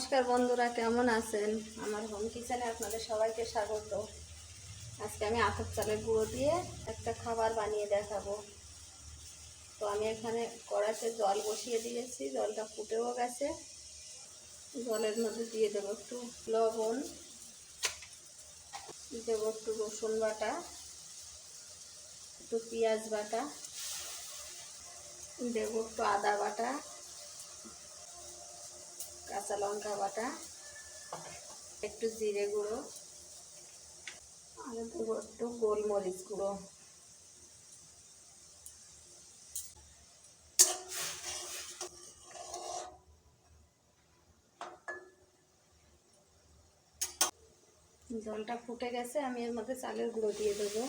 নমস্কার বন্ধুরা, কেমন আছেন? আমার হোম কিচেনে আপনাদের সবাইকে স্বাগত। আজকে আমি আতপ চালের গুঁড়ো দিয়ে একটা খাবার বানিয়ে দেখাবো। তো আমি এখানে কড়াইতে জল বসিয়ে দিয়েছি, জলটা ফুটেও গেছে। জলের মধ্যে দিয়ে দেবো একটু লবণ, দেবো একটু রসুন বাটা, একটু পেঁয়াজ বাটা, দেবো একটু আদা বাটা, কাঁচা লঙ্কা বাটা, একটু জিরে গুঁড়ো, আর দেবো একটু গোলমরিচ গুঁড়ো। জলটা ফুটে গেছে, আমি এর মধ্যে চালের গুঁড়ো দিয়ে দেবো।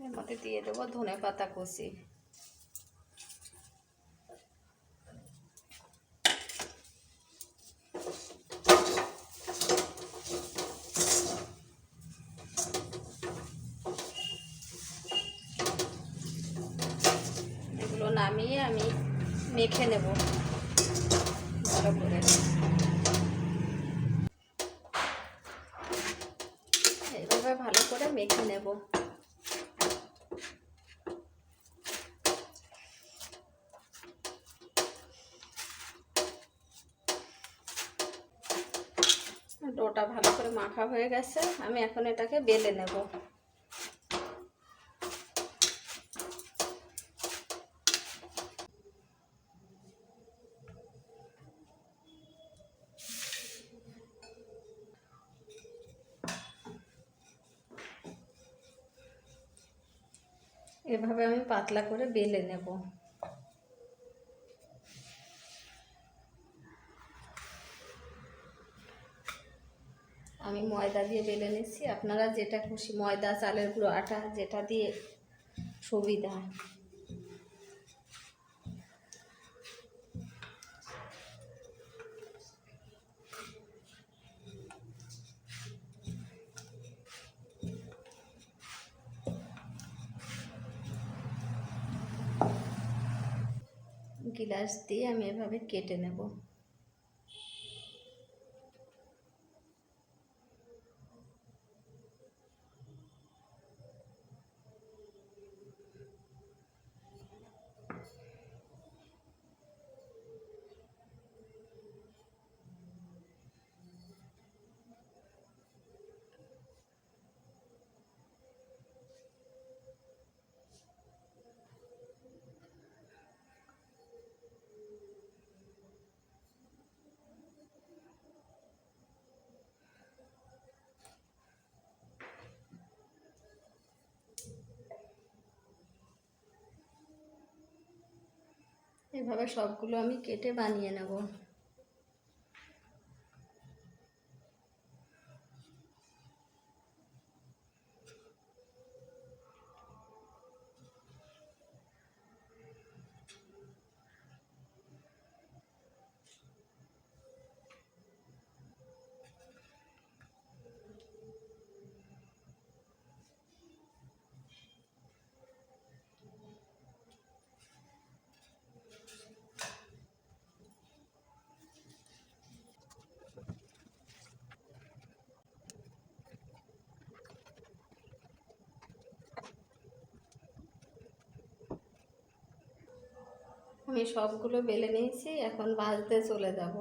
এর মধ্যে দিয়ে দেবো ধনে পাতা কুচি। এগুলো নামিয়ে আমি মেখে নেব ভালো করে। এইভাবে ভালো করে মেখে নেব। ডোটা ভালো করে মাখা হয়ে গেছে, আমি এখন এটাকে বেলে নেব। এভাবে আমি পাতলা করে বেলে নেব। আমি ময়দা দিয়ে বেলে নিচ্ছি, আপনারা যেটা খুশি, ময়দা, চালের গুঁড়ো, আটা, যেটা দিয়ে সুবিধা। গিলাস দিয়ে আমি এভাবে কেটে নেব। এভাবে সবগুলো আমি কেটে বানিয়ে নেব। আমি সবগুলো বেলে নিয়েছি, এখন ভাজতে চলে যাব।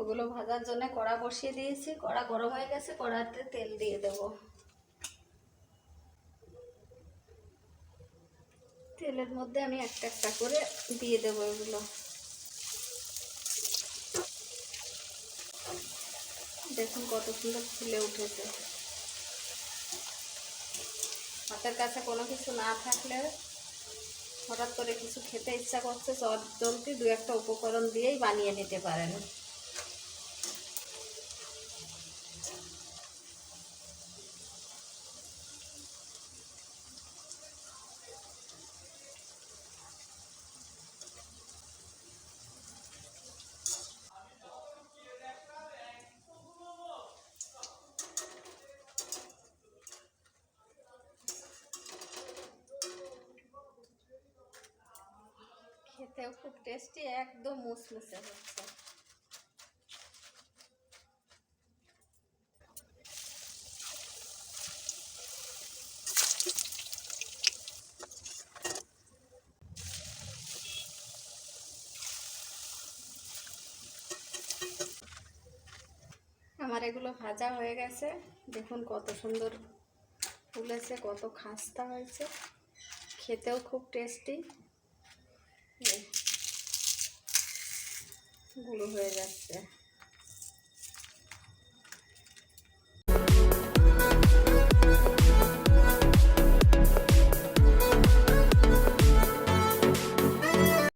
ওগুলো ভাজার জন্য কড়া বসিয়ে দিয়েছি, কড়া গরম হয়ে গেছে, কড়াতে তেল দিয়ে দেব। তেলের মধ্যে আমি একটা একটা করে দিয়ে দেব এগুলো। দেখুন কত সুন্দর ফুলে উঠেছে। হাতের কাছে কোনো কিছু না থাকলে, হঠাৎ করে কিছু খেতে ইচ্ছা করছে, চটজলদি দু একটা উপকরণ দিয়েই বানিয়ে নিতে পারেন। খেতেও খুব টেস্টি, একদম মুসমুসে হচ্ছে। আমার এগুলো ভাজা হয়ে গেছে, দেখুন কত সুন্দর ফুলেছে, কত খাস্তা হয়েছে, খেতেও খুব টেস্টি। গুঁড়ো হয়ে যাচ্ছে।